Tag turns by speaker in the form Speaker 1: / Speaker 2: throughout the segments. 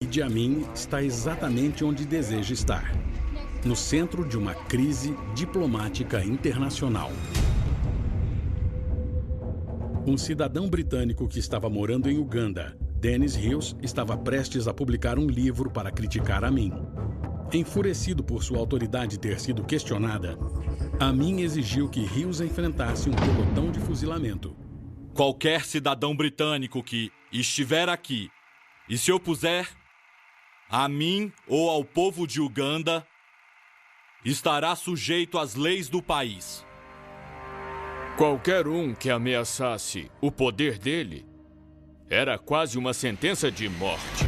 Speaker 1: Idi Amin está exatamente onde deseja estar, no centro de uma crise diplomática internacional. Um cidadão britânico que estava morando em Uganda, Dennis Hughes, estava prestes a publicar um livro para criticar Amin. Enfurecido por sua autoridade ter sido questionada, Amin exigiu que Hughes enfrentasse um pelotão de fuzilamento.
Speaker 2: Qualquer cidadão britânico que estiver aqui e se opuser a mim ou ao povo de Uganda estará sujeito às leis do país.
Speaker 3: Qualquer um que ameaçasse o poder dele era quase uma sentença de morte.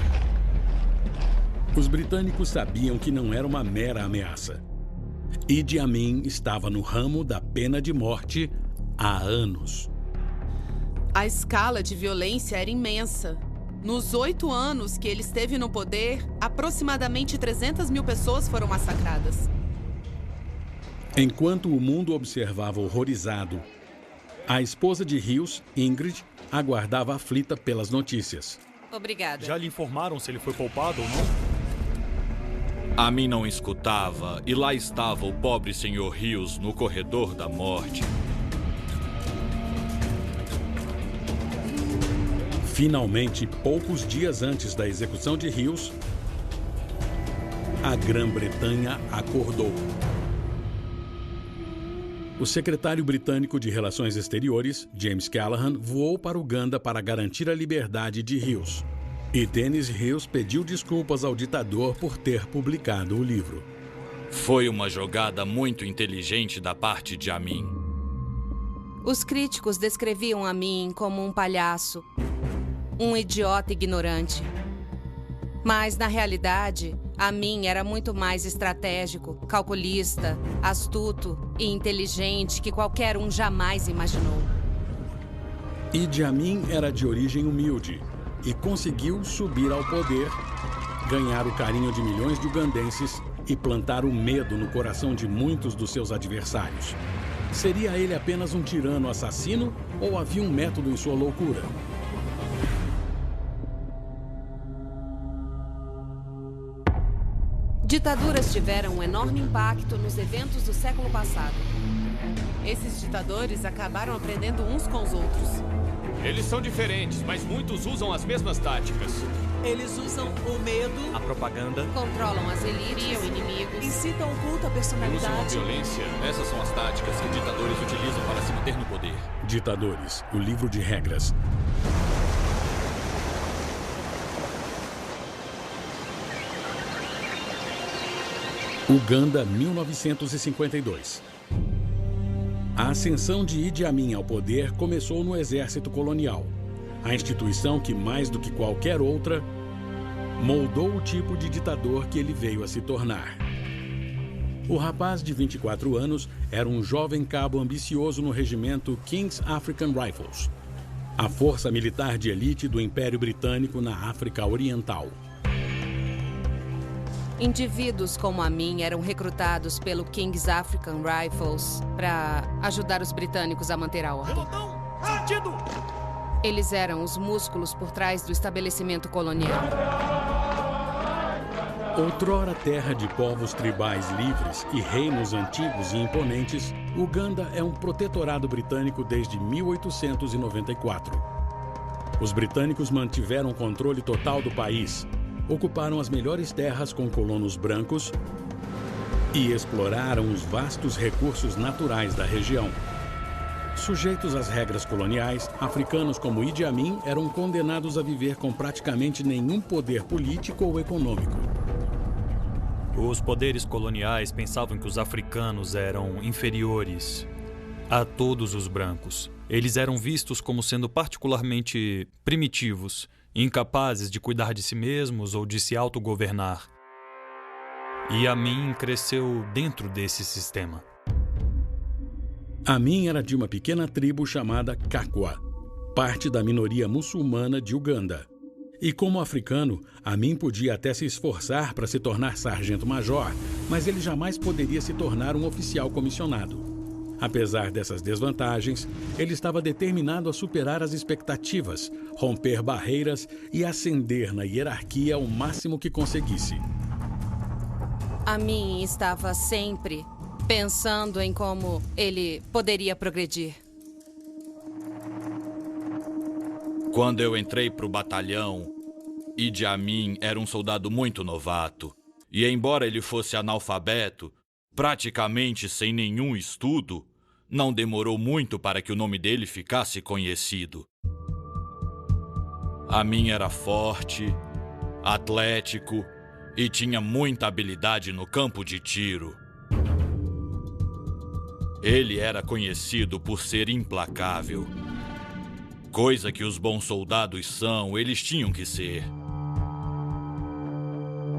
Speaker 1: Os britânicos sabiam que não era uma mera ameaça. Idi Amin estava no ramo da pena de morte há anos.
Speaker 4: A escala de violência era imensa. Nos 8 anos que ele esteve no poder, aproximadamente 300 mil pessoas foram massacradas.
Speaker 1: Enquanto o mundo observava horrorizado, a esposa de Hughes, Ingrid, aguardava aflita pelas notícias.
Speaker 4: Obrigada.
Speaker 5: Já lhe informaram se ele foi poupado ou não?
Speaker 2: Amin não escutava e lá estava o pobre Sr. Hughes no corredor da morte.
Speaker 1: Finalmente, poucos dias antes da execução de Hughes, a Grã-Bretanha acordou. O secretário britânico de Relações Exteriores, James Callaghan, voou para Uganda para garantir a liberdade de Hughes. E Dennis Hughes pediu desculpas ao ditador por ter publicado o livro.
Speaker 2: Foi uma jogada muito inteligente da parte de Amin.
Speaker 6: Os críticos descreviam Amin como um palhaço, um idiota ignorante. Mas, na realidade, Amin era muito mais estratégico, calculista, astuto e inteligente que qualquer um jamais imaginou.
Speaker 1: Idi Amin era de origem humilde e conseguiu subir ao poder, ganhar o carinho de milhões de ugandenses e plantar o medo no coração de muitos dos seus adversários. Seria ele apenas um tirano assassino ou havia um método em sua loucura?
Speaker 6: Ditaduras tiveram um enorme impacto nos eventos do século passado.
Speaker 4: Esses ditadores acabaram aprendendo uns com os outros.
Speaker 3: Eles são diferentes, mas muitos usam as mesmas táticas.
Speaker 7: Eles usam o medo,
Speaker 5: A propaganda.
Speaker 6: Controlam as elites,
Speaker 4: Criam inimigos.
Speaker 7: incitam o culto à
Speaker 3: Usam a
Speaker 7: personalidade.
Speaker 3: violência.
Speaker 2: Essas são as táticas que ditadores utilizam para se manter no poder.
Speaker 1: Ditadores, o livro de regras. Uganda, 1952. A ascensão de Idi Amin ao poder começou no exército colonial, a instituição que, mais do que qualquer outra, moldou o tipo de ditador que ele veio a se tornar. O rapaz de 24 anos era um jovem cabo ambicioso no regimento King's African Rifles, a força militar de elite do Império Britânico na África Oriental.
Speaker 6: Indivíduos como Amin eram recrutados pelo King's African Rifles para ajudar os britânicos a manter a ordem.
Speaker 5: Sentido!
Speaker 6: Eles eram os músculos por trás do estabelecimento colonial.
Speaker 1: Outrora terra de povos tribais livres e reinos antigos e imponentes, Uganda é um protetorado britânico desde 1894. Os britânicos mantiveram o controle total do país, ocuparam as melhores terras com colonos brancos e exploraram os vastos recursos naturais da região. Sujeitos às regras coloniais, africanos como Idi Amin eram condenados a viver com praticamente nenhum poder político ou econômico.
Speaker 5: Os poderes coloniais pensavam que os africanos eram inferiores a todos os brancos. Eles eram vistos como sendo particularmente primitivos, incapazes de cuidar de si mesmos ou de se autogovernar. E Amin cresceu dentro desse sistema.
Speaker 1: Amin era de uma pequena tribo chamada Kakwa, parte da minoria muçulmana de Uganda. E como africano, Amin podia até se esforçar para se tornar sargento-major, mas ele jamais poderia se tornar um oficial comissionado. Apesar dessas desvantagens, ele estava determinado a superar as expectativas, romper barreiras e ascender na hierarquia o máximo que conseguisse.
Speaker 6: Amin estava sempre pensando em como ele poderia progredir.
Speaker 2: Quando eu entrei para o batalhão, Idi Amin era um soldado muito novato. E embora ele fosse analfabeto, praticamente sem nenhum estudo, não demorou muito para que o nome dele ficasse conhecido. Amin era forte, atlético e tinha muita habilidade no campo de tiro. Ele era conhecido por ser implacável. Coisa que os bons soldados são, eles tinham que ser.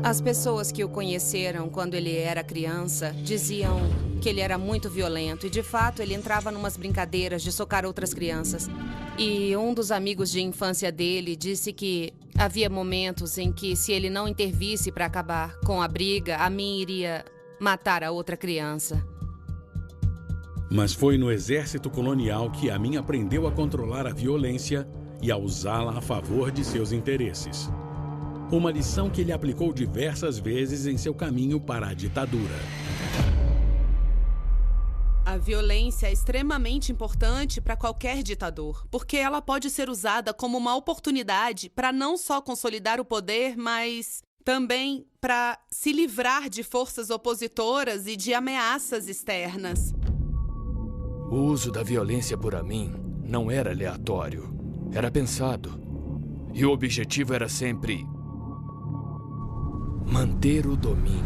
Speaker 6: As pessoas que o conheceram quando ele era criança diziam que ele era muito violento e, de fato, ele entrava numas brincadeiras de socar outras crianças. E um dos amigos de infância dele disse que havia momentos em que, se ele não intervisse para acabar com a briga, Amin iria matar a outra criança.
Speaker 1: Mas foi no exército colonial que Amin aprendeu a controlar a violência e a usá-la a favor de seus interesses. Uma lição que ele aplicou diversas vezes em seu caminho para a ditadura.
Speaker 4: A violência é extremamente importante para qualquer ditador, porque ela pode ser usada como uma oportunidade para não só consolidar o poder, mas também para se livrar de forças opositoras e de ameaças externas.
Speaker 3: O uso da violência por Amin não era aleatório, era pensado. E o objetivo era sempre manter o domínio.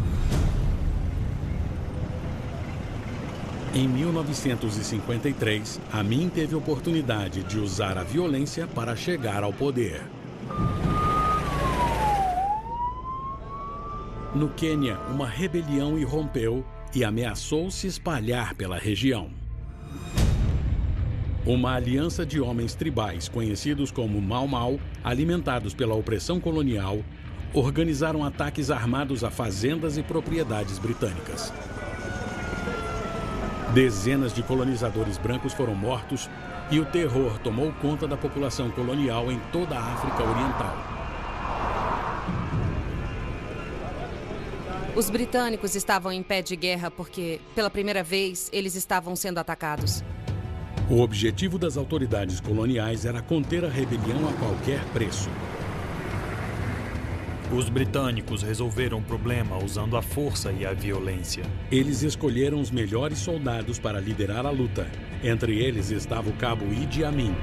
Speaker 1: Em 1953, Amin teve oportunidade de usar a violência para chegar ao poder. No Quênia, uma rebelião irrompeu e ameaçou se espalhar pela região. Uma aliança de homens tribais, conhecidos como Mau Mau, alimentados pela opressão colonial, organizaram ataques armados a fazendas e propriedades britânicas. Dezenas de colonizadores brancos foram mortos e o terror tomou conta da população colonial em toda a África Oriental.
Speaker 6: Os britânicos estavam em pé de guerra porque, pela primeira vez, eles estavam sendo atacados.
Speaker 1: O objetivo das autoridades coloniais era conter a rebelião a qualquer preço.
Speaker 5: Os britânicos resolveram o problema usando a força e a violência.
Speaker 1: Eles escolheram os melhores soldados para liderar a luta. Entre eles estava o cabo Idi Amin.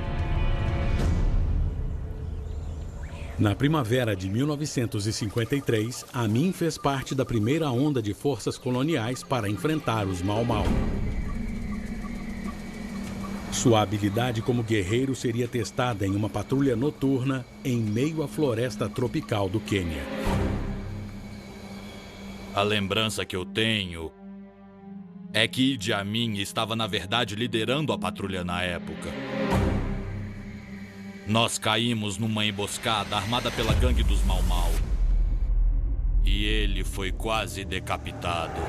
Speaker 1: Na primavera de 1953, Amin fez parte da primeira onda de forças coloniais para enfrentar os Mau Mau. Sua habilidade como guerreiro seria testada em uma patrulha noturna em meio à floresta tropical do Quênia.
Speaker 2: A lembrança que eu tenho é que Idi Amin estava, na verdade, liderando a patrulha na época. Nós caímos numa emboscada armada pela gangue dos Mau Mau. E ele foi quase decapitado.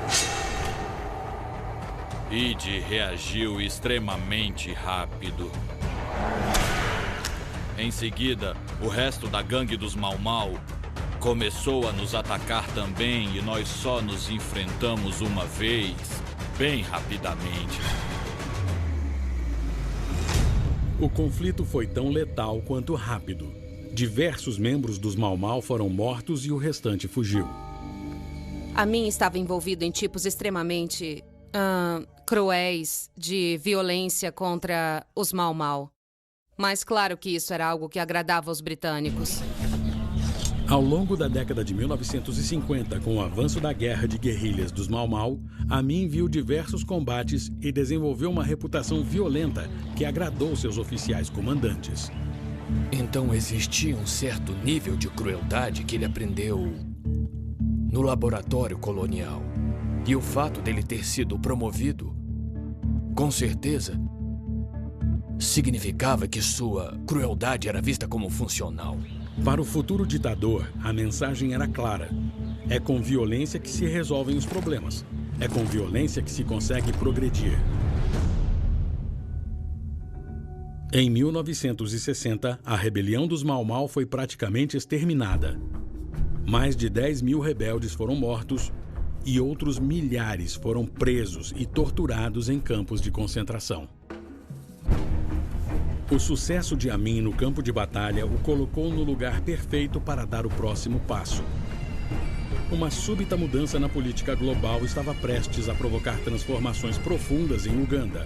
Speaker 2: Idi reagiu extremamente rápido. Em seguida, o resto da gangue dos Mau Mau começou a nos atacar também e nós só nos enfrentamos uma vez, bem rapidamente.
Speaker 1: O conflito foi tão letal quanto rápido. Diversos membros dos Mau Mau foram mortos e o restante fugiu.
Speaker 6: Amin estava envolvido em tipos extremamente cruéis de violência contra os Mau Mau. Mas claro que isso era algo que agradava aos britânicos.
Speaker 1: Ao longo da década de 1950, com o avanço da guerra de guerrilhas dos Mau Mau, Amin viu diversos combates e desenvolveu uma reputação violenta que agradou seus oficiais comandantes.
Speaker 3: Então existia um certo nível de crueldade que ele aprendeu no laboratório colonial. E o fato dele ter sido promovido, com certeza, significava que sua crueldade era vista como funcional.
Speaker 1: Para o futuro ditador, a mensagem era clara. É com violência que se resolvem os problemas. É com violência que se consegue progredir. Em 1960, a rebelião dos Mau Mau foi praticamente exterminada. Mais de 10 mil rebeldes foram mortos e outros milhares foram presos e torturados em campos de concentração. O sucesso de Amin no campo de batalha o colocou no lugar perfeito para dar o próximo passo. Uma súbita mudança na política global estava prestes a provocar transformações profundas em Uganda.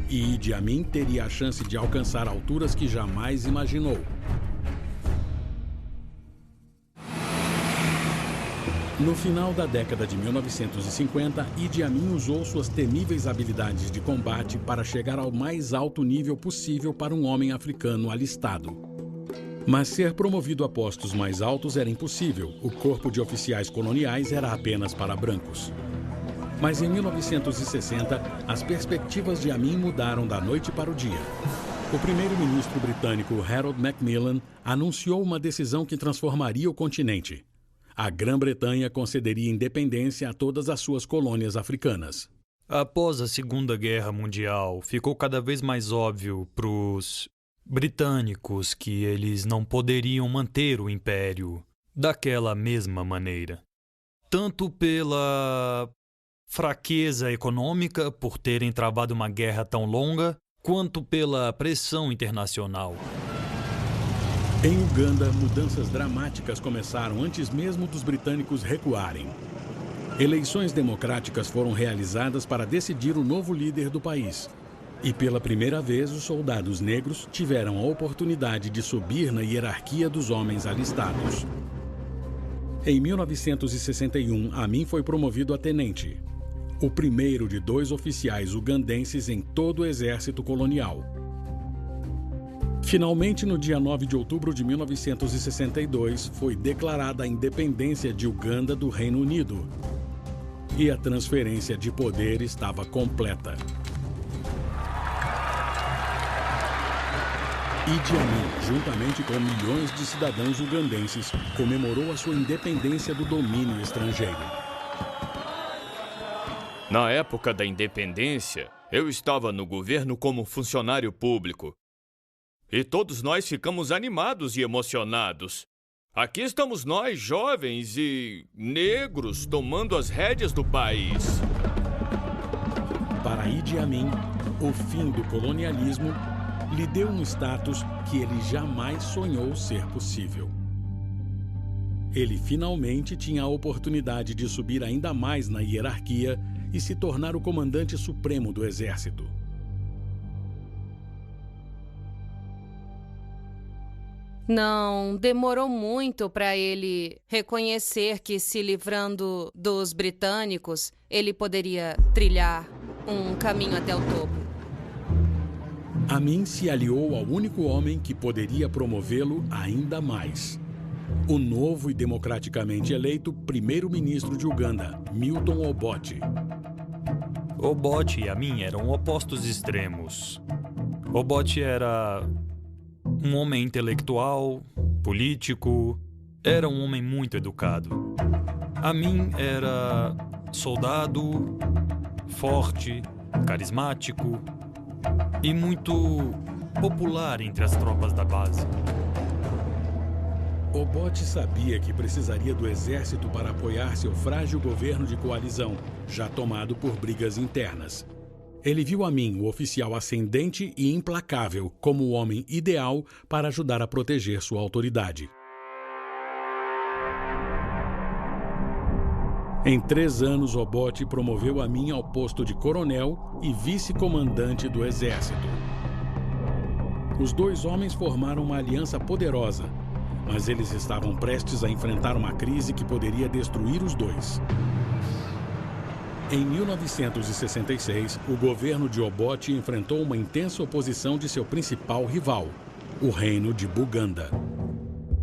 Speaker 1: E Idi Amin teria a chance de alcançar alturas que jamais imaginou. No final da década de 1950, Idi Amin usou suas temíveis habilidades de combate para chegar ao mais alto nível possível para um homem africano alistado. Mas ser promovido a postos mais altos era impossível. O corpo de oficiais coloniais era apenas para brancos. Mas em 1960, as perspectivas de Amin mudaram da noite para o dia. O primeiro-ministro britânico Harold Macmillan anunciou uma decisão que transformaria o continente. A Grã-Bretanha concederia independência a todas as suas colônias africanas.
Speaker 5: Após a Segunda Guerra Mundial, ficou cada vez mais óbvio para os britânicos que eles não poderiam manter o império daquela mesma maneira. Tanto pela fraqueza econômica, por terem travado uma guerra tão longa, quanto pela pressão internacional.
Speaker 1: Em Uganda, mudanças dramáticas começaram antes mesmo dos britânicos recuarem. Eleições democráticas foram realizadas para decidir o novo líder do país. E pela primeira vez, os soldados negros tiveram a oportunidade de subir na hierarquia dos homens alistados. Em 1961, Amin foi promovido a tenente, o primeiro de 2 oficiais ugandenses em todo o exército colonial. Finalmente, no dia 9 de outubro de 1962, foi declarada a independência de Uganda do Reino Unido. E a transferência de poder estava completa. Idi Amin, juntamente com milhões de cidadãos ugandenses, comemorou a sua independência do domínio estrangeiro.
Speaker 8: Na época da independência, eu estava no governo como funcionário público. E todos nós ficamos animados e emocionados. Aqui estamos nós, jovens e negros, tomando as rédeas do país.
Speaker 1: Para Idi Amin, o fim do colonialismo lhe deu um status que ele jamais sonhou ser possível. Ele finalmente tinha a oportunidade de subir ainda mais na hierarquia e se tornar o comandante supremo do exército.
Speaker 6: Não demorou muito para ele reconhecer que, se livrando dos britânicos, ele poderia trilhar um caminho até o topo.
Speaker 1: Amin se aliou ao único homem que poderia promovê-lo ainda mais. O novo e democraticamente eleito primeiro-ministro de Uganda, Milton Obote.
Speaker 5: Obote e Amin eram opostos extremos. Obote era um homem intelectual, político, era um homem muito educado. Amin era soldado, forte, carismático e muito popular entre as tropas da base.
Speaker 1: Obote sabia que precisaria do exército para apoiar seu frágil governo de coalizão, já tomado por brigas internas. Ele viu Amin, o oficial ascendente e implacável, como o homem ideal para ajudar a proteger sua autoridade. Em 3 anos, Obote promoveu Amin ao posto de coronel e vice-comandante do exército. Os 2 homens formaram uma aliança poderosa, mas eles estavam prestes a enfrentar uma crise que poderia destruir os 2. Em 1966, o governo de Obote enfrentou uma intensa oposição de seu principal rival, o reino de Buganda.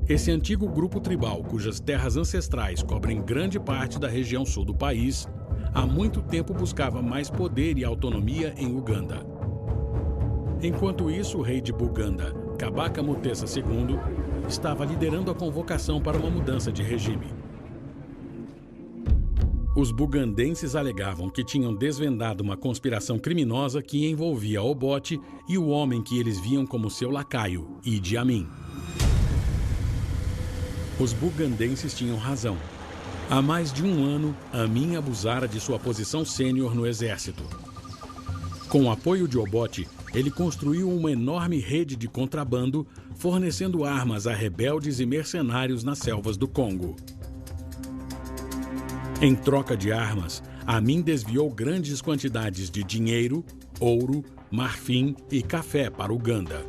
Speaker 1: Esse antigo grupo tribal, cujas terras ancestrais cobrem grande parte da região sul do país, há muito tempo buscava mais poder e autonomia em Uganda. Enquanto isso, o rei de Buganda, Kabaka Mutesa II, estava liderando a convocação para uma mudança de regime. Os bugandenses alegavam que tinham desvendado uma conspiração criminosa que envolvia Obote e o homem que eles viam como seu lacaio, Idi Amin. Os bugandenses tinham razão. Há mais de um ano, Amin abusara de sua posição sênior no exército. Com o apoio de Obote, ele construiu uma enorme rede de contrabando, fornecendo armas a rebeldes e mercenários nas selvas do Congo. Em troca de armas, Amin desviou grandes quantidades de dinheiro, ouro, marfim e café para Uganda,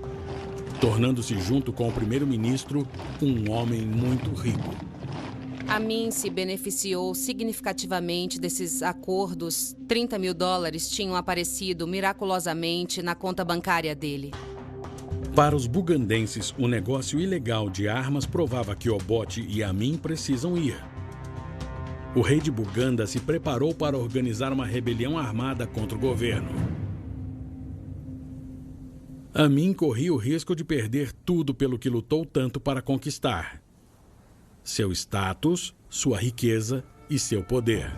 Speaker 1: tornando-se, junto com o primeiro-ministro, um homem muito rico.
Speaker 6: Amin se beneficiou significativamente desses acordos. $30 mil tinham aparecido miraculosamente na conta bancária dele.
Speaker 1: Para os bugandenses, o negócio ilegal de armas provava que Obote e Amin precisam ir. O rei de Buganda se preparou para organizar uma rebelião armada contra o governo. Amin corria o risco de perder tudo pelo que lutou tanto para conquistar: seu status, sua riqueza e seu poder.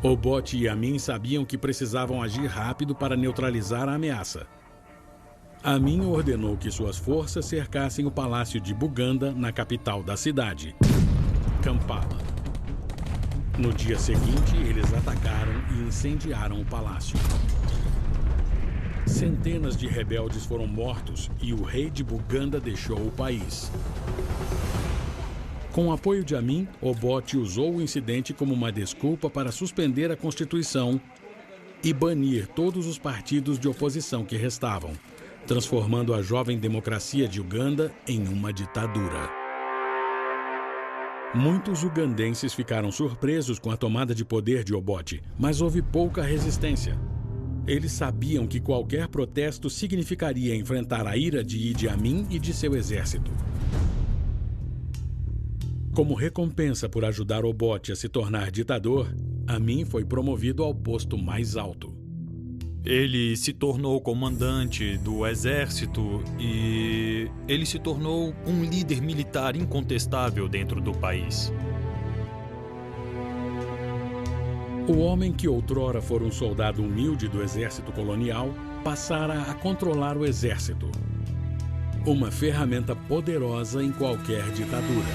Speaker 1: Obote e Amin sabiam que precisavam agir rápido para neutralizar a ameaça. Amin ordenou que suas forças cercassem o palácio de Buganda, na capital da cidade, Kampala. No dia seguinte, eles atacaram e incendiaram o palácio. Centenas de rebeldes foram mortos e o rei de Buganda deixou o país. Com o apoio de Amin, Obote usou o incidente como uma desculpa para suspender a Constituição e banir todos os partidos de oposição que restavam, transformando a jovem democracia de Uganda em uma ditadura. Muitos ugandenses ficaram surpresos com a tomada de poder de Obote, mas houve pouca resistência. Eles sabiam que qualquer protesto significaria enfrentar a ira de Idi Amin e de seu exército. Como recompensa por ajudar Obote a se tornar ditador, Amin foi promovido ao posto mais alto.
Speaker 5: Ele se tornou comandante do exército e ele se tornou um líder militar incontestável dentro do país.
Speaker 1: O homem que outrora fora um soldado humilde do exército colonial passara a controlar o exército. Uma ferramenta poderosa em qualquer ditadura.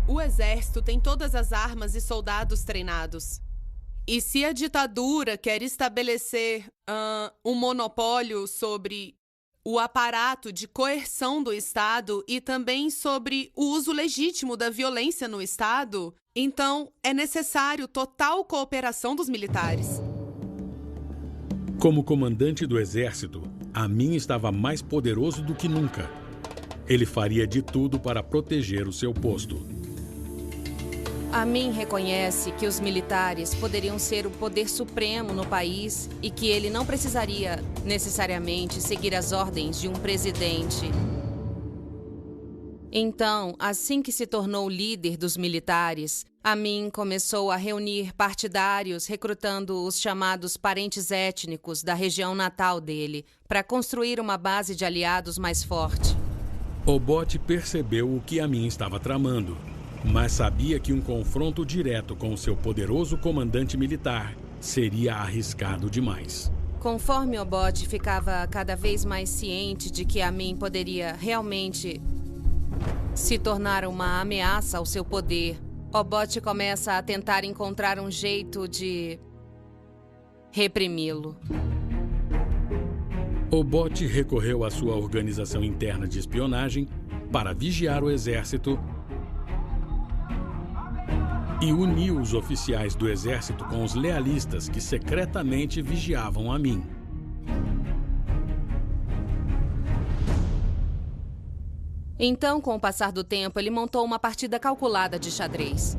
Speaker 4: O exército tem todas as armas e soldados treinados. E se a ditadura quer estabelecer um monopólio sobre o aparato de coerção do Estado e também sobre o uso legítimo da violência no Estado, então é necessário total cooperação dos militares.
Speaker 1: Como comandante do exército, Amin estava mais poderoso do que nunca. Ele faria de tudo para proteger o seu posto.
Speaker 6: Amin reconhece que os militares poderiam ser o poder supremo no país e que ele não precisaria necessariamente seguir as ordens de um presidente. Então, assim que se tornou líder dos militares, Amin começou a reunir partidários, recrutando os chamados parentes étnicos da região natal dele, para construir uma base de aliados mais forte.
Speaker 1: Obote percebeu o que Amin estava tramando, mas sabia que um confronto direto com o seu poderoso comandante militar seria arriscado demais.
Speaker 6: Conforme Obote ficava cada vez mais ciente de que Amin poderia realmente se tornar uma ameaça ao seu poder, Obote começa a tentar encontrar um jeito de reprimi-lo.
Speaker 1: Obote recorreu à sua organização interna de espionagem para vigiar o exército e uniu os oficiais do exército com os lealistas que secretamente vigiavam Amin.
Speaker 6: Então, com o passar do tempo, ele montou uma partida calculada de xadrez.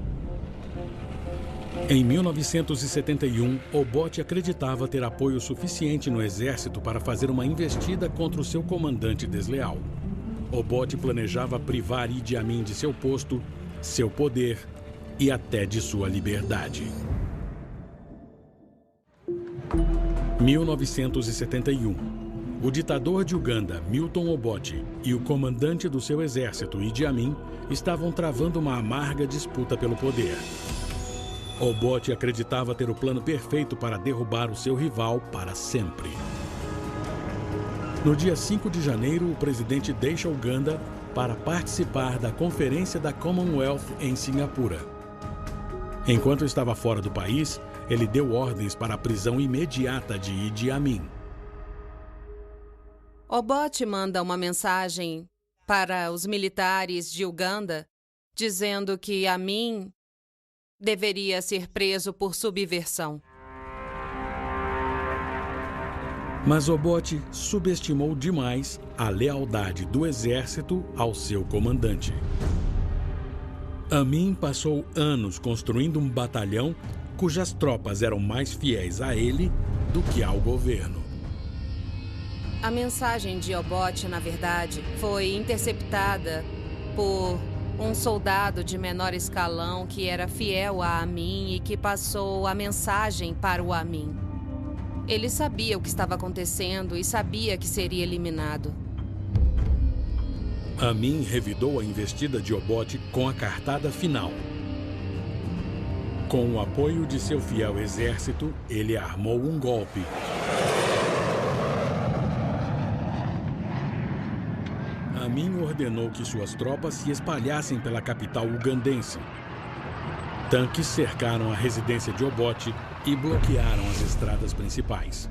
Speaker 1: Em 1971, Obote acreditava ter apoio suficiente no exército para fazer uma investida contra o seu comandante desleal. Obote planejava privar Idi Amin de seu posto, seu poder e até de sua liberdade. 1971. o ditador de Uganda, Milton Obote, e o comandante do seu exército, Idi Amin, estavam travando uma amarga disputa pelo poder. Obote acreditava ter o plano perfeito para derrubar o seu rival para sempre. No dia 5 de janeiro, o presidente deixa Uganda para participar da Conferência da Commonwealth em Singapura. Enquanto estava fora do país, ele deu ordens para a prisão imediata de Idi Amin.
Speaker 6: Obote manda uma mensagem para os militares de Uganda dizendo que Amin deveria ser preso por subversão.
Speaker 1: Mas Obote subestimou demais a lealdade do exército ao seu comandante. Amin passou anos construindo um batalhão cujas tropas eram mais fiéis a ele do que ao governo.
Speaker 6: A mensagem de Obote, na verdade, foi interceptada por um soldado de menor escalão que era fiel a Amin e que passou a mensagem para o Amin. Ele sabia o que estava acontecendo e sabia que seria eliminado.
Speaker 1: Amin revidou a investida de Obote com a cartada final. Com o apoio de seu fiel exército, ele armou um golpe. Amin ordenou que suas tropas se espalhassem pela capital ugandense. Tanques cercaram a residência de Obote e bloquearam as estradas principais.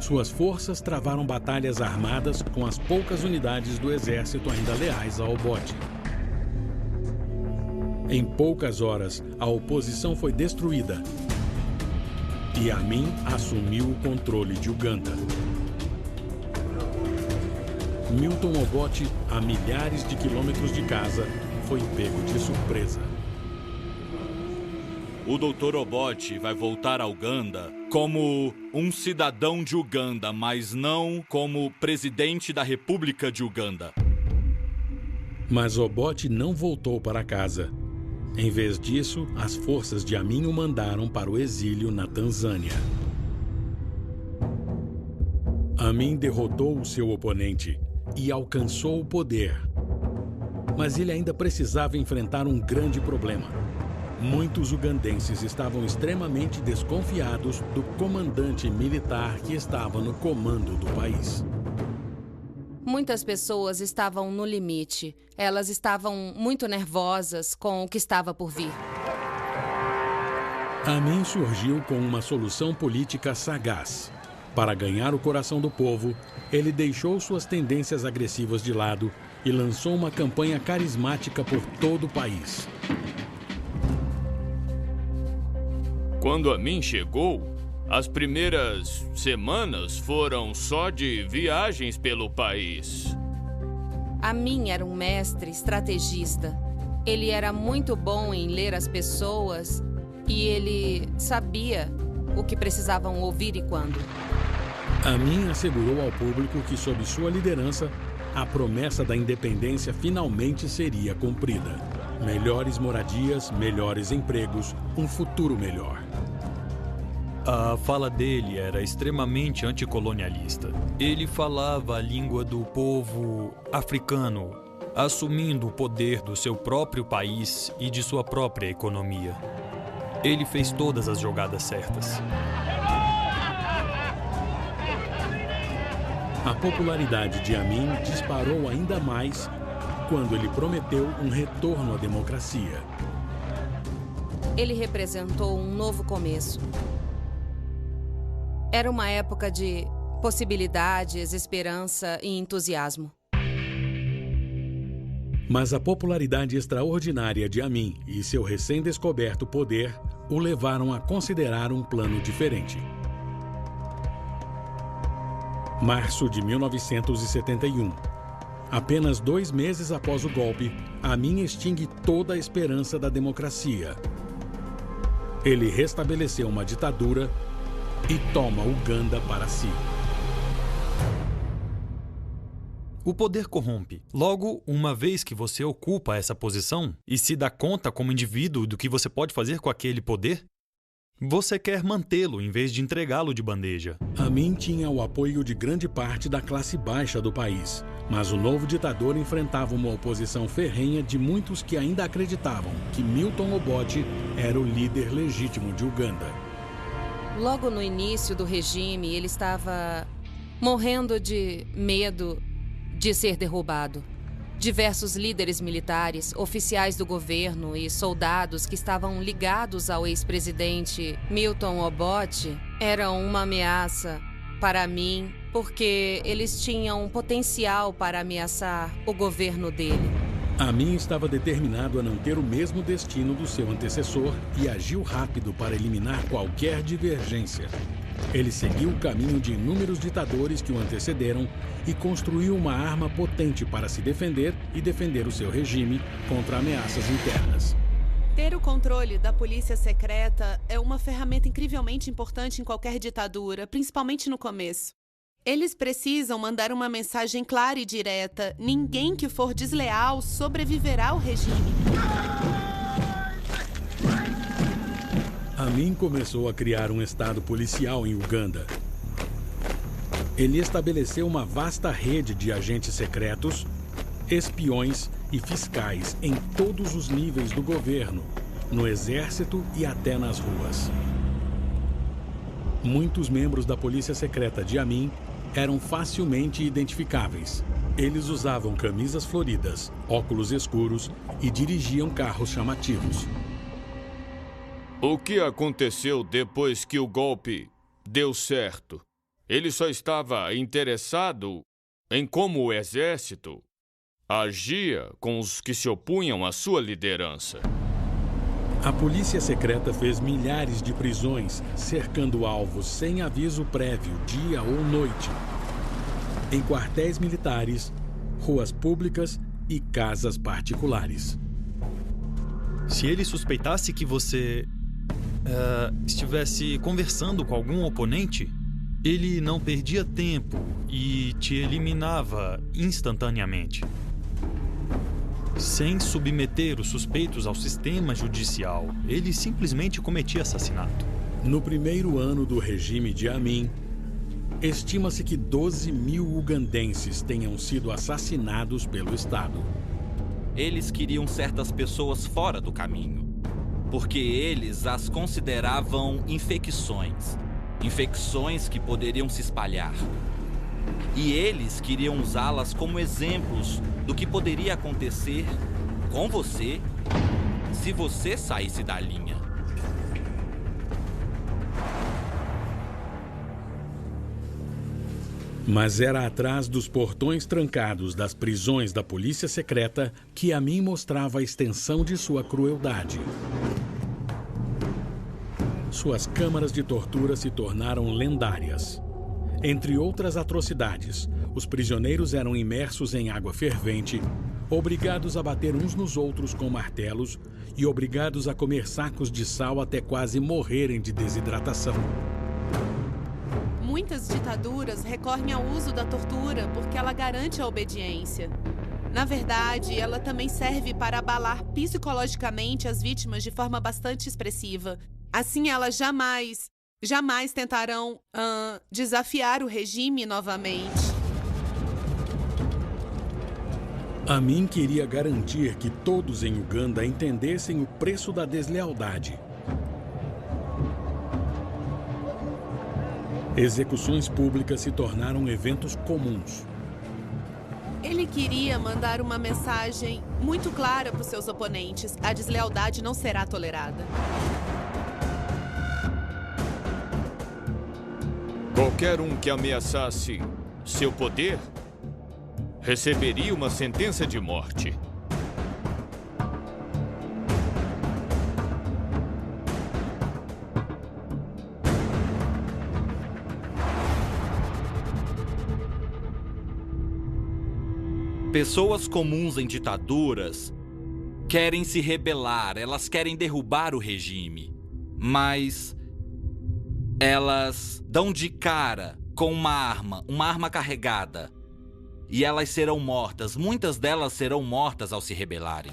Speaker 1: Suas forças travaram batalhas armadas com as poucas unidades do exército ainda leais a Obote. Em poucas horas, a oposição foi destruída e Amin assumiu o controle de Uganda. Milton Obote, a milhares de quilômetros de casa, foi pego de surpresa.
Speaker 2: O Dr. Obote vai voltar a Uganda como um cidadão de Uganda, mas não como presidente da República de Uganda.
Speaker 1: Mas Obote não voltou para casa. Em vez disso, as forças de Amin o mandaram para o exílio na Tanzânia. Amin derrotou o seu oponente e alcançou o poder. Mas ele ainda precisava enfrentar um grande problema. Muitos ugandenses estavam extremamente desconfiados do comandante militar que estava no comando do país.
Speaker 6: Muitas pessoas estavam no limite. Elas estavam muito nervosas com o que estava por vir.
Speaker 1: Amin surgiu com uma solução política sagaz. Para ganhar o coração do povo, ele deixou suas tendências agressivas de lado e lançou uma campanha carismática por todo o país.
Speaker 8: Quando Amin chegou, as primeiras semanas foram só de viagens pelo país.
Speaker 6: Amin era um mestre estrategista. Ele era muito bom em ler as pessoas e ele sabia o que precisavam ouvir e quando.
Speaker 1: Amin assegurou ao público que, sob sua liderança, a promessa da independência finalmente seria cumprida. Melhores moradias, melhores empregos, um futuro melhor.
Speaker 5: A fala dele era extremamente anticolonialista. Ele falava a língua do povo africano, assumindo o poder do seu próprio país e de sua própria economia. Ele fez todas as jogadas certas.
Speaker 1: A popularidade de Amin disparou ainda mais quando ele prometeu um retorno à democracia.
Speaker 6: Ele representou um novo começo. Era uma época de possibilidades, esperança e entusiasmo.
Speaker 1: Mas a popularidade extraordinária de Amin e seu recém-descoberto poder o levaram a considerar um plano diferente. Março de 1971. Apenas 2 meses após o golpe, Amin extingue toda a esperança da democracia. Ele restabeleceu uma ditadura e toma Uganda para si.
Speaker 5: O poder corrompe. Logo, uma vez que você ocupa essa posição e se dá conta como indivíduo do que você pode fazer com aquele poder, Você quer mantê-lo em vez de entregá-lo de bandeja.
Speaker 1: Amin tinha o apoio de grande parte da classe baixa do país, mas o novo ditador enfrentava uma oposição ferrenha de muitos que ainda acreditavam que Milton Obote era o líder legítimo de Uganda.
Speaker 6: Logo no início do regime, ele estava morrendo de medo de ser derrubado. Diversos líderes militares, oficiais do governo e soldados que estavam ligados ao ex-presidente Milton Obote eram uma ameaça para mim, porque eles tinham potencial para ameaçar o governo dele.
Speaker 1: Amin estava determinado a não ter o mesmo destino do seu antecessor e agiu rápido para eliminar qualquer divergência. Ele seguiu o caminho de inúmeros ditadores que o antecederam e construiu uma arma potente para se defender e defender o seu regime contra ameaças internas.
Speaker 4: Ter o controle da polícia secreta é uma ferramenta incrivelmente importante em qualquer ditadura, principalmente no começo. Eles precisam mandar uma mensagem clara e direta: ninguém que for desleal sobreviverá ao regime.
Speaker 1: Amin começou a criar um estado policial em Uganda. Ele estabeleceu uma vasta rede de agentes secretos, espiões e fiscais em todos os níveis do governo, no exército e até nas ruas. Muitos membros da polícia secreta de Amin eram facilmente identificáveis. Eles usavam camisas floridas, óculos escuros e dirigiam carros chamativos.
Speaker 8: O que aconteceu depois que o golpe deu certo? Ele só estava interessado em como o exército agia com os que se opunham à sua liderança.
Speaker 1: A polícia secreta fez milhares de prisões, cercando alvos sem aviso prévio, dia ou noite, em quartéis militares, ruas públicas e casas particulares.
Speaker 5: Se ele suspeitasse que você estivesse conversando com algum oponente, ele não perdia tempo e te eliminava instantaneamente, sem submeter os suspeitos ao sistema judicial. Ele simplesmente cometia assassinato.
Speaker 1: No primeiro ano do regime de Amin, estima-se que 12 mil ugandenses tenham sido assassinados pelo Estado.
Speaker 2: Eles queriam certas pessoas fora do caminho, porque eles as consideravam infecções que poderiam se espalhar. E eles queriam usá-las como exemplos do que poderia acontecer com você se você saísse da linha.
Speaker 1: Mas era atrás dos portões trancados das prisões da polícia secreta que Amin mostrava a extensão de sua crueldade. Suas câmaras de tortura se tornaram lendárias. Entre outras atrocidades, os prisioneiros eram imersos em água fervente, obrigados a bater uns nos outros com martelos e obrigados a comer sacos de sal até quase morrerem de desidratação.
Speaker 4: Muitas ditaduras recorrem ao uso da tortura porque ela garante a obediência. Na verdade, ela também serve para abalar psicologicamente as vítimas de forma bastante expressiva. Assim, elas jamais tentarão desafiar o regime novamente.
Speaker 1: Amin queria garantir que todos em Uganda entendessem o preço da deslealdade. Execuções públicas se tornaram eventos comuns.
Speaker 4: Ele queria mandar uma mensagem muito clara para os seus oponentes: a deslealdade não será tolerada.
Speaker 8: Qualquer um que ameaçasse seu poder receberia uma sentença de morte.
Speaker 2: Pessoas comuns em ditaduras querem se rebelar, elas querem derrubar o regime, mas elas dão de cara com uma arma carregada, e elas serão mortas. Muitas delas serão mortas ao se rebelarem.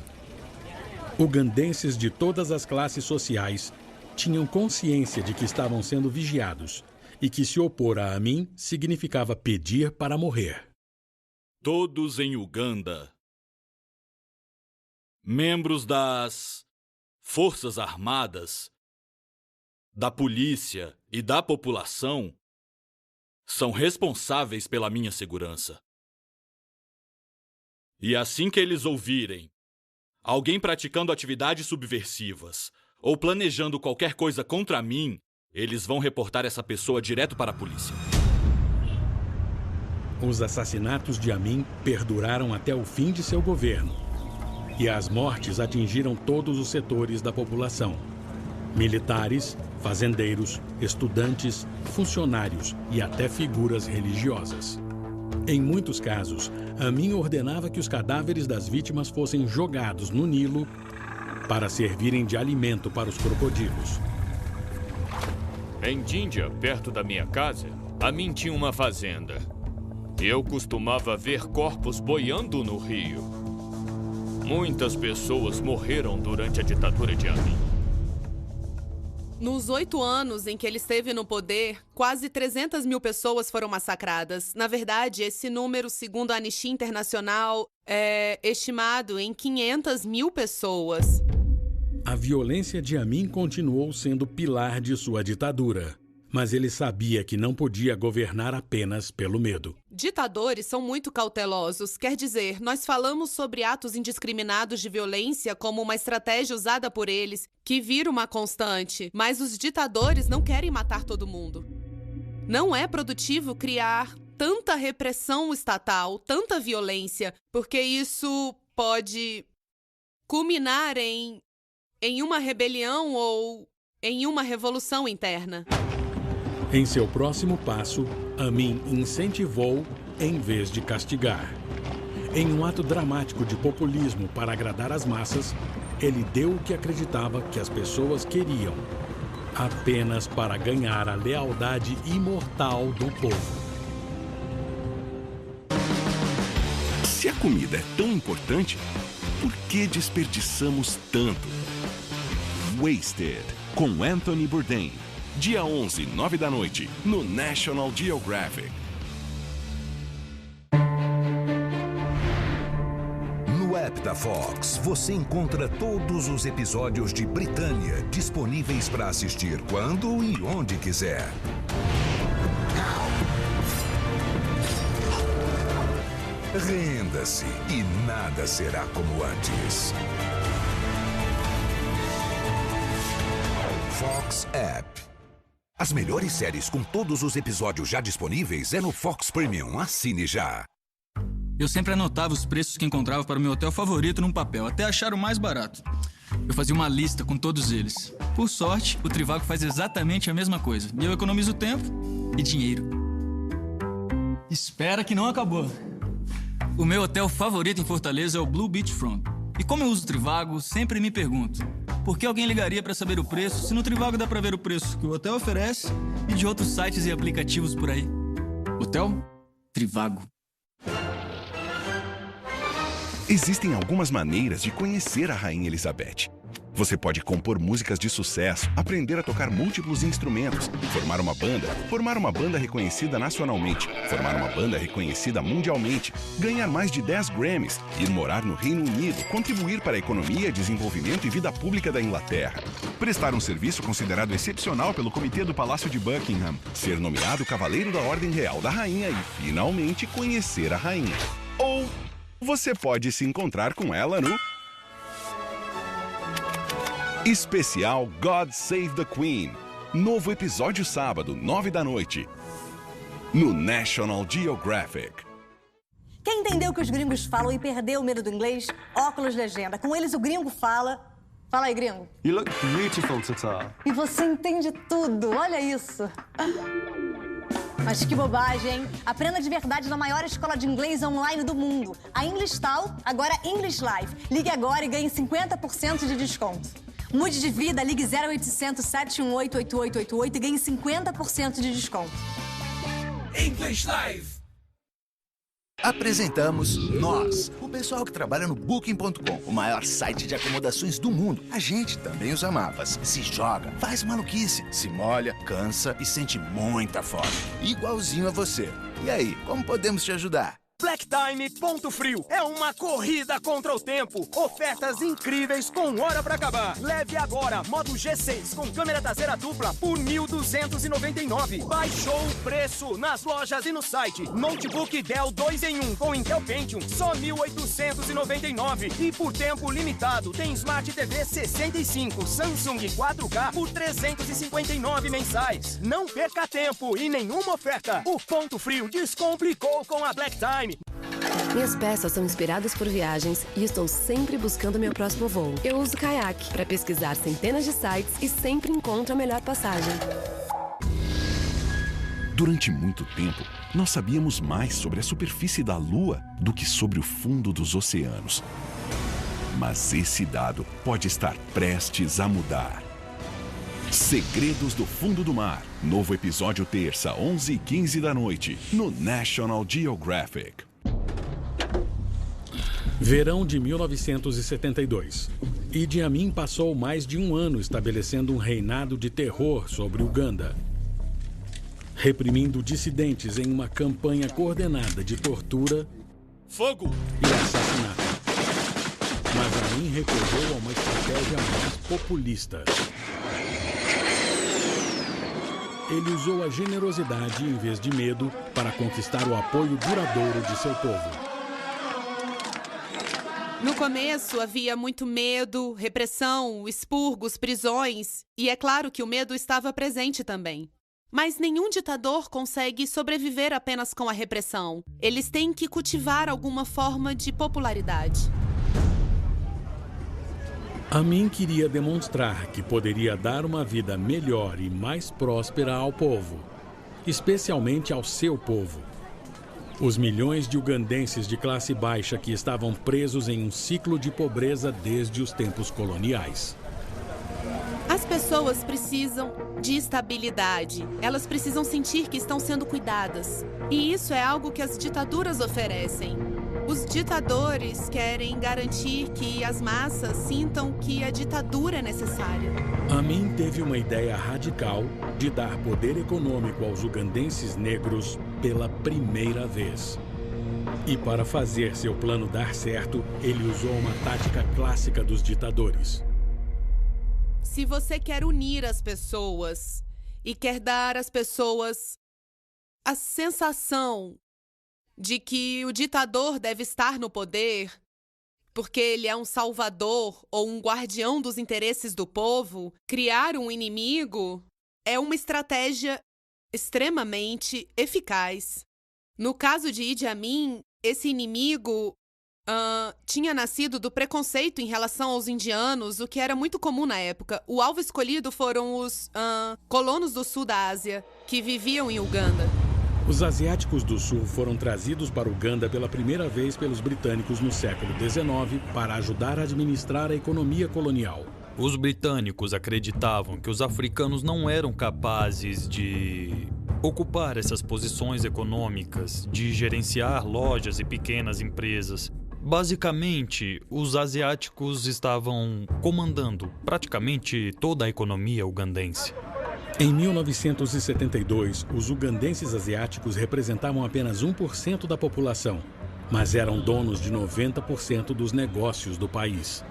Speaker 1: Ugandenses de todas as classes sociais tinham consciência de que estavam sendo vigiados e que se opor a Amin significava pedir para morrer.
Speaker 2: Todos em Uganda, membros das Forças Armadas, da polícia e da população, são responsáveis pela minha segurança. E assim que eles ouvirem alguém praticando atividades subversivas ou planejando qualquer coisa contra mim, eles vão reportar essa pessoa direto para a polícia.
Speaker 1: Os assassinatos de Amin perduraram até o fim de seu governo. E as mortes atingiram todos os setores da população: militares, fazendeiros, estudantes, funcionários e até figuras religiosas. Em muitos casos, Amin ordenava que os cadáveres das vítimas fossem jogados no Nilo para servirem de alimento para os crocodilos.
Speaker 8: Em Díndia, perto da minha casa, Amin tinha uma fazenda. Eu costumava ver corpos boiando no rio. Muitas pessoas morreram durante a ditadura de Amin.
Speaker 4: Nos 8 anos em que ele esteve no poder, quase 300 mil pessoas foram massacradas. Na verdade, esse número, segundo a Anistia Internacional, é estimado em 500 mil pessoas.
Speaker 1: A violência de Amin continuou sendo pilar de sua ditadura. Mas ele sabia que não podia governar apenas pelo medo.
Speaker 4: Ditadores são muito cautelosos. Quer dizer, nós falamos sobre atos indiscriminados de violência como uma estratégia usada por eles, que vira uma constante. Mas os ditadores não querem matar todo mundo. Não é produtivo criar tanta repressão estatal, tanta violência, porque isso pode culminar em uma rebelião ou em uma revolução interna.
Speaker 1: Em seu próximo passo, Amin incentivou em vez de castigar. Em um ato dramático de populismo para agradar as massas, ele deu o que acreditava que as pessoas queriam, apenas para ganhar a lealdade imortal do povo.
Speaker 9: Se a comida é tão importante, por que desperdiçamos tanto? Wasted, com Anthony Bourdain. Dia 11, 9 da noite, no National Geographic.
Speaker 10: No app da Fox, você encontra todos os episódios de Britânia disponíveis para assistir quando e onde quiser. Renda-se e nada será como antes. Fox App. As melhores séries com todos os episódios já disponíveis é no Fox Premium. Assine já.
Speaker 11: Eu sempre anotava os preços que encontrava para o meu hotel favorito num papel, até achar o mais barato. Eu fazia uma lista com todos eles. Por sorte, o Trivago faz exatamente a mesma coisa. E eu economizo tempo e dinheiro. Espera que não acabou. O meu hotel favorito em Fortaleza é o Blue Beachfront. E como eu uso o Trivago, sempre me pergunto: por que alguém ligaria para saber o preço se no Trivago dá para ver o preço que o hotel oferece e de outros sites e aplicativos por aí? Hotel Trivago.
Speaker 9: Existem algumas maneiras de conhecer a Rainha Elizabeth. Você pode compor músicas de sucesso, aprender a tocar múltiplos instrumentos, formar uma banda reconhecida nacionalmente, formar uma banda reconhecida mundialmente, ganhar mais de 10 Grammys, ir morar no Reino Unido, contribuir para a economia, desenvolvimento e vida pública da Inglaterra, prestar um serviço considerado excepcional pelo Comitê do Palácio de Buckingham, ser nomeado Cavaleiro da Ordem Real da Rainha e, finalmente, conhecer a Rainha. Ou você pode se encontrar com ela no Especial God Save the Queen. Novo episódio sábado, 9 da noite. No National Geographic.
Speaker 12: Quem entendeu o que os gringos falam e perdeu o medo do inglês? Óculos Legenda. Com eles o gringo fala... Fala aí, gringo.
Speaker 13: You look beautiful, Tata.
Speaker 12: E você entende tudo. Olha isso. Mas que bobagem, hein? Aprenda de verdade na maior escola de inglês online do mundo. A English Tal, agora English Live. Ligue agora e ganhe 50% de desconto. Mude de vida, ligue 0800 718 8888 e ganhe 50% de desconto.
Speaker 10: English Live.
Speaker 14: Apresentamos nós, o pessoal que trabalha no Booking.com, o maior site de acomodações do mundo. A gente também usa mapas, se joga, faz maluquice, se molha, cansa e sente muita fome. Igualzinho a você. E aí, como podemos te ajudar?
Speaker 15: Black Time Ponto Frio é uma corrida contra o tempo. Ofertas incríveis com hora pra acabar. Leve agora Moto G6 com câmera traseira dupla por R$ 1.299. Baixou o preço nas lojas e no site. Notebook Dell 2 em 1 com Intel Pentium só R$ 1.899. E por tempo limitado tem Smart TV 65 Samsung 4K por R$ 359 mensais. Não perca tempo e nenhuma oferta. O Ponto Frio descomplicou com a Black Time.
Speaker 16: Minhas peças são inspiradas por viagens e estou sempre buscando meu próximo voo. Eu uso Kayak para pesquisar centenas de sites e sempre encontro a melhor passagem.
Speaker 9: Durante muito tempo, nós sabíamos mais sobre a superfície da Lua do que sobre o fundo dos oceanos. Mas esse dado pode estar prestes a mudar. Segredos do Fundo do Mar. Novo episódio terça, 11h15 da noite, no National Geographic.
Speaker 1: Verão de 1972. Idi Amin passou mais de um ano estabelecendo um reinado de terror sobre Uganda, reprimindo dissidentes em uma campanha coordenada de tortura,
Speaker 2: fogo
Speaker 1: e assassinato. Mas Amin recorreu a uma estratégia mais populista. Ele usou a generosidade em vez de medo para conquistar o apoio duradouro de seu povo.
Speaker 4: No começo havia muito medo, repressão, expurgos, prisões, e é claro que o medo estava presente também. Mas nenhum ditador consegue sobreviver apenas com a repressão. Eles têm que cultivar alguma forma de popularidade.
Speaker 1: Amin queria demonstrar que poderia dar uma vida melhor e mais próspera ao povo, especialmente ao seu povo. Os milhões de ugandenses de classe baixa que estavam presos em um ciclo de pobreza desde os tempos coloniais.
Speaker 4: As pessoas precisam de estabilidade. Elas precisam sentir que estão sendo cuidadas. E isso é algo que as ditaduras oferecem. Os ditadores querem garantir que as massas sintam que a ditadura é necessária.
Speaker 1: Amin teve uma ideia radical de dar poder econômico aos ugandenses negros pela primeira vez. E para fazer seu plano dar certo, ele usou uma tática clássica dos ditadores.
Speaker 4: Se você quer unir as pessoas e quer dar às pessoas a sensação de que o ditador deve estar no poder porque ele é um salvador ou um guardião dos interesses do povo, criar um inimigo é uma estratégia extremamente eficaz. No caso de Idi Amin, esse inimigo tinha nascido do preconceito em relação aos indianos, o que era muito comum na época. O alvo escolhido foram os colonos do sul da Ásia, que viviam em Uganda.
Speaker 1: Os asiáticos do sul foram trazidos para Uganda pela primeira vez pelos britânicos no século XIX para ajudar a administrar a economia colonial.
Speaker 5: Os britânicos acreditavam que os africanos não eram capazes de ocupar essas posições econômicas, de gerenciar lojas e pequenas empresas. Basicamente, os asiáticos estavam comandando praticamente toda a economia ugandense.
Speaker 1: Em 1972, os ugandenses asiáticos representavam apenas 1% da população, mas eram donos de 90% dos negócios do país.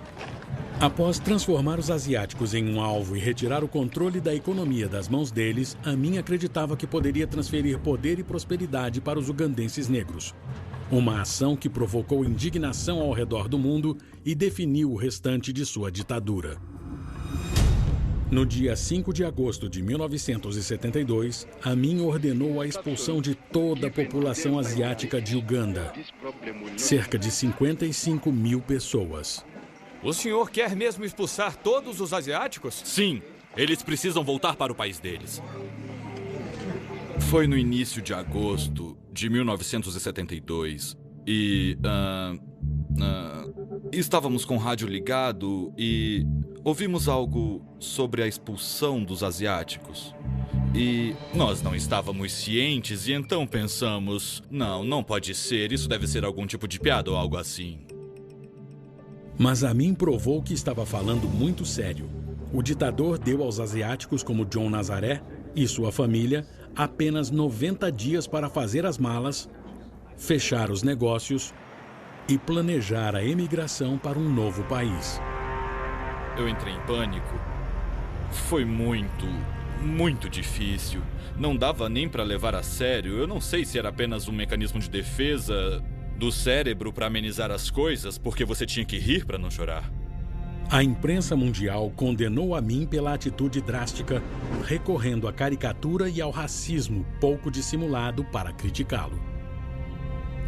Speaker 1: Após transformar os asiáticos em um alvo e retirar o controle da economia das mãos deles, Amin acreditava que poderia transferir poder e prosperidade para os ugandenses negros. Uma ação que provocou indignação ao redor do mundo e definiu o restante de sua ditadura. No dia 5 de agosto de 1972, Amin ordenou a expulsão de toda a população asiática de Uganda. Cerca de 55 mil pessoas.
Speaker 8: O senhor quer mesmo expulsar todos os asiáticos?
Speaker 2: Sim, eles precisam voltar para o país deles. Foi no início de agosto de 1972 e estávamos com o rádio ligado e ouvimos algo sobre a expulsão dos asiáticos. E nós não estávamos cientes e então pensamos, não pode ser, isso deve ser algum tipo de piada ou algo assim.
Speaker 1: Mas Amin provou que estava falando muito sério. O ditador deu aos asiáticos como John Nazaré e sua família apenas 90 dias para fazer as malas, fechar os negócios e planejar a emigração para um novo país.
Speaker 2: Eu entrei em pânico. Foi muito difícil. Não dava nem para levar a sério. Eu não sei se era apenas um mecanismo de defesa do cérebro para amenizar as coisas, porque você tinha que rir para não chorar.
Speaker 1: A imprensa mundial condenou Amin pela atitude drástica, recorrendo à caricatura e ao racismo pouco dissimulado para criticá-lo.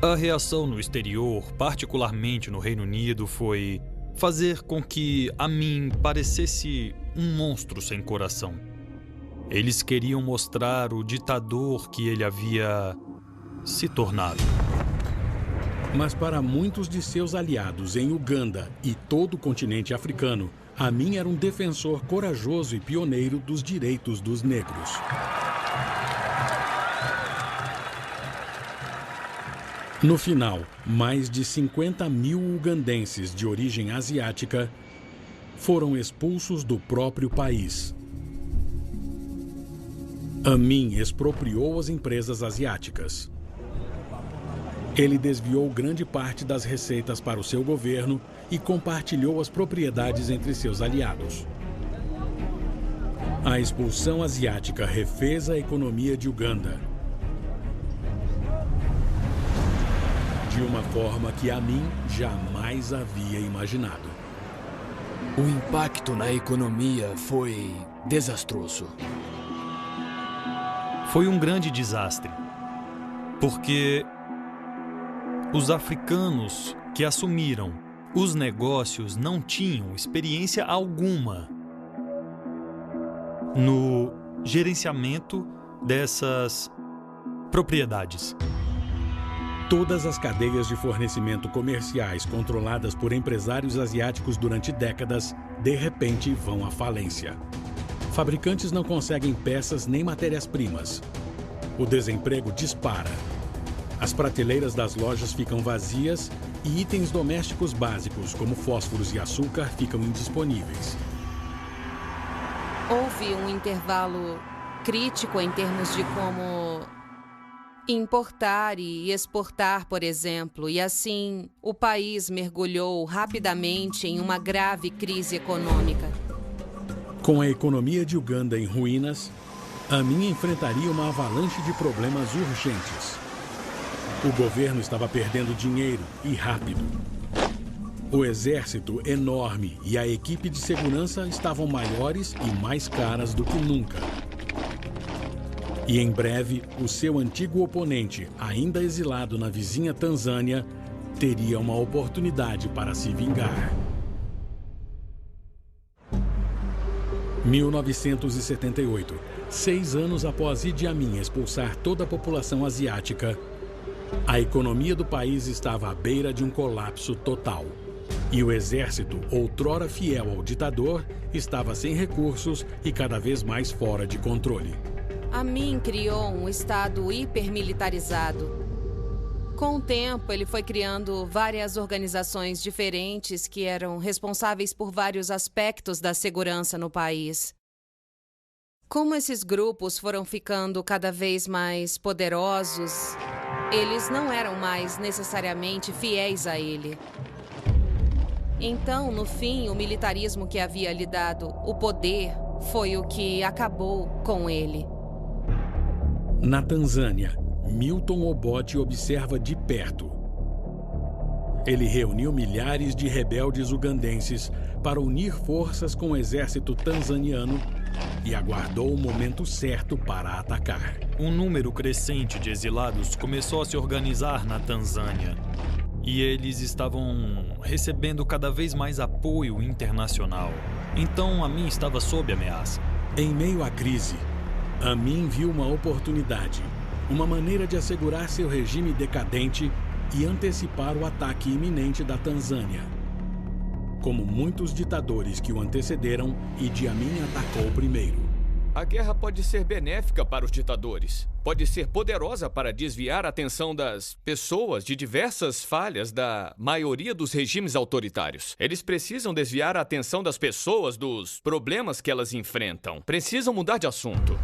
Speaker 5: A reação no exterior, particularmente no Reino Unido, foi fazer com que Amin parecesse um monstro sem coração. Eles queriam mostrar o ditador que ele havia se tornado.
Speaker 1: Mas para muitos de seus aliados em Uganda e todo o continente africano, Amin era um defensor corajoso e pioneiro dos direitos dos negros. No final, mais de 50 mil ugandenses de origem asiática foram expulsos do próprio país. Amin expropriou as empresas asiáticas. Ele desviou grande parte das receitas para o seu governo e compartilhou as propriedades entre seus aliados. A expulsão asiática refez a economia de Uganda de uma forma que Amin jamais havia imaginado.
Speaker 3: O impacto na economia foi desastroso.
Speaker 5: Foi um grande desastre, porque os africanos que assumiram os negócios não tinham experiência alguma no gerenciamento dessas propriedades.
Speaker 1: Todas as cadeias de fornecimento comerciais controladas por empresários asiáticos durante décadas, de repente vão à falência. Fabricantes não conseguem peças nem matérias-primas. O desemprego dispara. As prateleiras das lojas ficam vazias e itens domésticos básicos, como fósforos e açúcar, ficam indisponíveis.
Speaker 6: Houve um intervalo crítico em termos de como importar e exportar, por exemplo, e assim o país mergulhou rapidamente em uma grave crise econômica.
Speaker 1: Com a economia de Uganda em ruínas, Amin enfrentaria uma avalanche de problemas urgentes. O governo estava perdendo dinheiro e rápido. O exército enorme e a equipe de segurança estavam maiores e mais caras do que nunca. E em breve, o seu antigo oponente, ainda exilado na vizinha Tanzânia, teria uma oportunidade para se vingar. 1978, 6 anos após Idi Amin expulsar toda a população asiática, a economia do país estava à beira de um colapso total. E o exército, outrora fiel ao ditador, estava sem recursos e cada vez mais fora de controle.
Speaker 6: Amin criou um estado hipermilitarizado. Com o tempo, ele foi criando várias organizações diferentes que eram responsáveis por vários aspectos da segurança no país. Como esses grupos foram ficando cada vez mais poderosos, eles não eram mais necessariamente fiéis a ele. Então, no fim, o militarismo que havia lhe dado o poder foi o que acabou com ele.
Speaker 1: Na Tanzânia, Milton Obote observa de perto. Ele reuniu milhares de rebeldes ugandenses para unir forças com o exército tanzaniano e aguardou o momento certo para atacar.
Speaker 5: Um número crescente de exilados começou a se organizar na Tanzânia. E eles estavam recebendo cada vez mais apoio internacional. Então, Amin estava sob ameaça.
Speaker 1: Em meio à crise, Amin viu uma oportunidade, uma maneira de assegurar seu regime decadente e antecipar o ataque iminente da Tanzânia. Como muitos ditadores que o antecederam, Idi Amin atacou primeiro.
Speaker 8: A guerra pode ser benéfica para os ditadores. Pode ser poderosa para desviar a atenção das pessoas de diversas falhas da maioria dos regimes autoritários. Eles precisam desviar a atenção das pessoas dos problemas que elas enfrentam. Precisam mudar de assunto.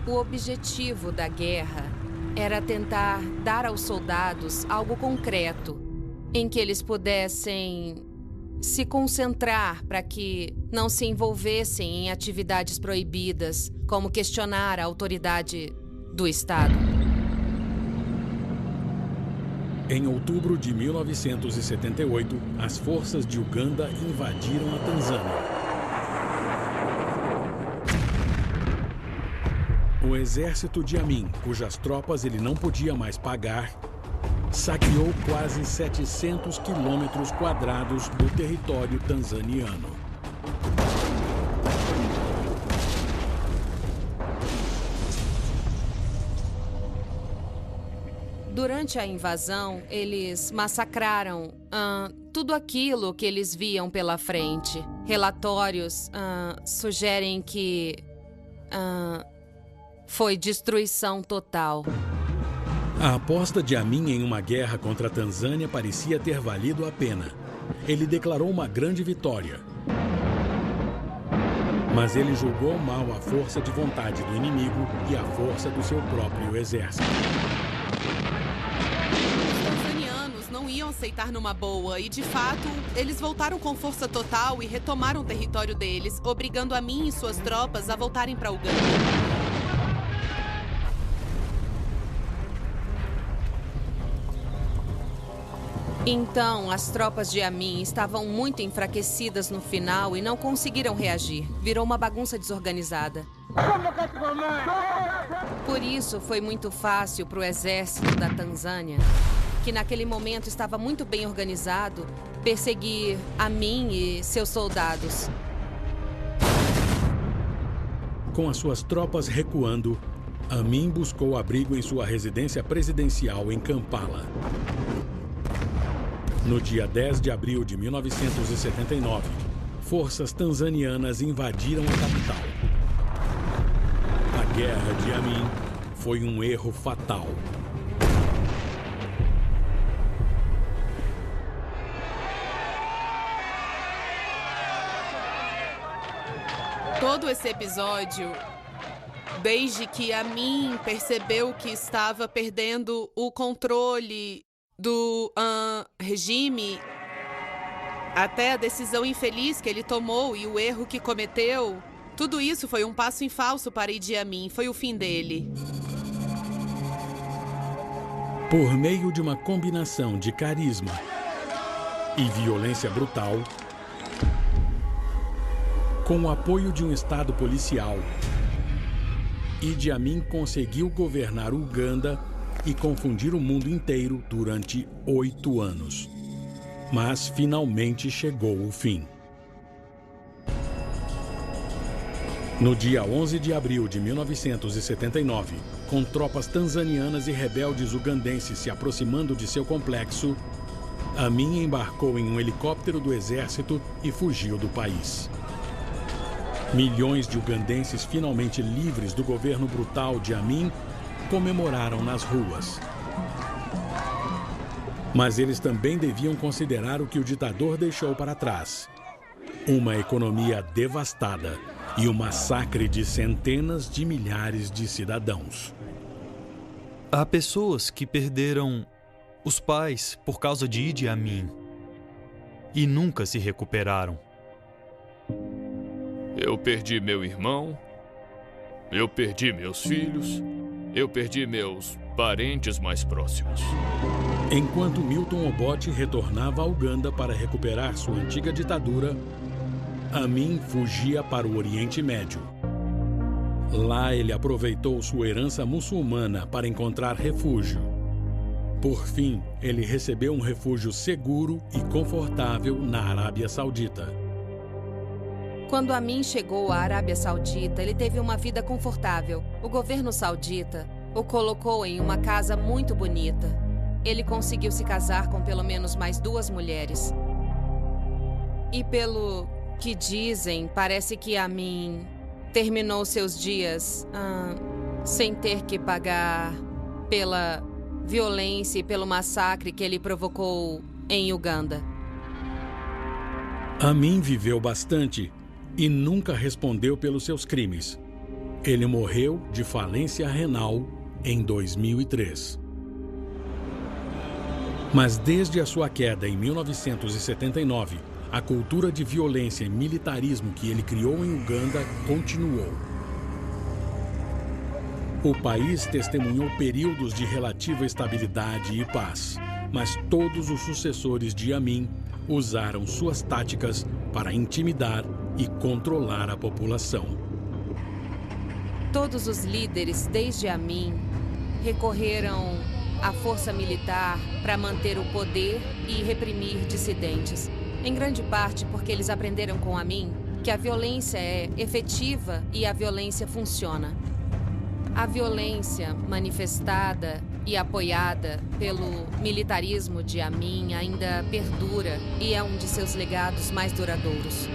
Speaker 6: O objetivo da guerra era tentar dar aos soldados algo concreto em que eles pudessem se concentrar para que não se envolvessem em atividades proibidas, como questionar a autoridade do Estado.
Speaker 1: Em outubro de 1978, as forças de Uganda invadiram a Tanzânia. O exército de Amin, cujas tropas ele não podia mais pagar, saqueou quase 700 quilômetros quadrados do território tanzaniano.
Speaker 6: Durante a invasão, eles massacraram tudo aquilo que eles viam pela frente. Relatórios sugerem que foi destruição total.
Speaker 1: A aposta de Amin em uma guerra contra a Tanzânia parecia ter valido a pena. Ele declarou uma grande vitória. Mas ele julgou mal a força de vontade do inimigo e a força do seu próprio exército.
Speaker 4: Os tanzanianos não iam aceitar numa boa e, de fato, eles voltaram com força total e retomaram o território deles, obrigando Amin e suas tropas a voltarem para Uganda.
Speaker 6: Então, as tropas de Amin estavam muito enfraquecidas no final e não conseguiram reagir. Virou uma bagunça desorganizada. Por isso, foi muito fácil para o exército da Tanzânia, que naquele momento estava muito bem organizado, perseguir Amin e seus soldados.
Speaker 1: Com as suas tropas recuando, Amin buscou abrigo em sua residência presidencial em Kampala. No dia 10 de abril de 1979, forças tanzanianas invadiram a capital. A guerra de Amin foi um erro fatal.
Speaker 4: Todo esse episódio, desde que Amin percebeu que estava perdendo o controle do regime, até a decisão infeliz que ele tomou e o erro que cometeu, tudo isso foi um passo em falso para Idi Amin, foi o fim dele.
Speaker 1: Por meio de uma combinação de carisma e violência brutal, com o apoio de um estado policial, Idi Amin conseguiu governar Uganda e confundir o mundo inteiro durante 8 anos. Mas finalmente chegou o fim. No dia 11 de abril de 1979, com tropas tanzanianas e rebeldes ugandenses se aproximando de seu complexo, Amin embarcou em um helicóptero do exército e fugiu do país. Milhões de ugandenses finalmente livres do governo brutal de Amin comemoraram nas ruas. Mas eles também deviam considerar o que o ditador deixou para trás: uma economia devastada e o massacre de centenas de milhares de cidadãos.
Speaker 5: Há pessoas que perderam os pais por causa de Idi Amin e nunca se recuperaram.
Speaker 8: Eu perdi meu irmão, eu perdi meus filhos, eu perdi meus parentes mais próximos.
Speaker 1: Enquanto Milton Obote retornava a Uganda para recuperar sua antiga ditadura, Amin fugia para o Oriente Médio. Lá ele aproveitou sua herança muçulmana para encontrar refúgio. Por fim, ele recebeu um refúgio seguro e confortável na Arábia Saudita.
Speaker 6: Quando Amin chegou à Arábia Saudita, ele teve uma vida confortável. O governo saudita o colocou em uma casa muito bonita. Ele conseguiu se casar com pelo menos mais 2 mulheres. E pelo que dizem, parece que Amin terminou seus dias sem ter que pagar pela violência e pelo massacre que ele provocou em Uganda.
Speaker 1: Amin viveu bastante e nunca respondeu pelos seus crimes. Ele morreu de falência renal em 2003. Mas desde a sua queda em 1979, a cultura de violência e militarismo que ele criou em Uganda continuou. O país testemunhou períodos de relativa estabilidade e paz, mas todos os sucessores de Amin usaram suas táticas para intimidar e controlar a população.
Speaker 6: Todos os líderes, desde Amin, recorreram à força militar para manter o poder e reprimir dissidentes. Em grande parte porque eles aprenderam com Amin que a violência é efetiva e a violência funciona. A violência manifestada e apoiada pelo militarismo de Amin ainda perdura e é um de seus legados mais duradouros.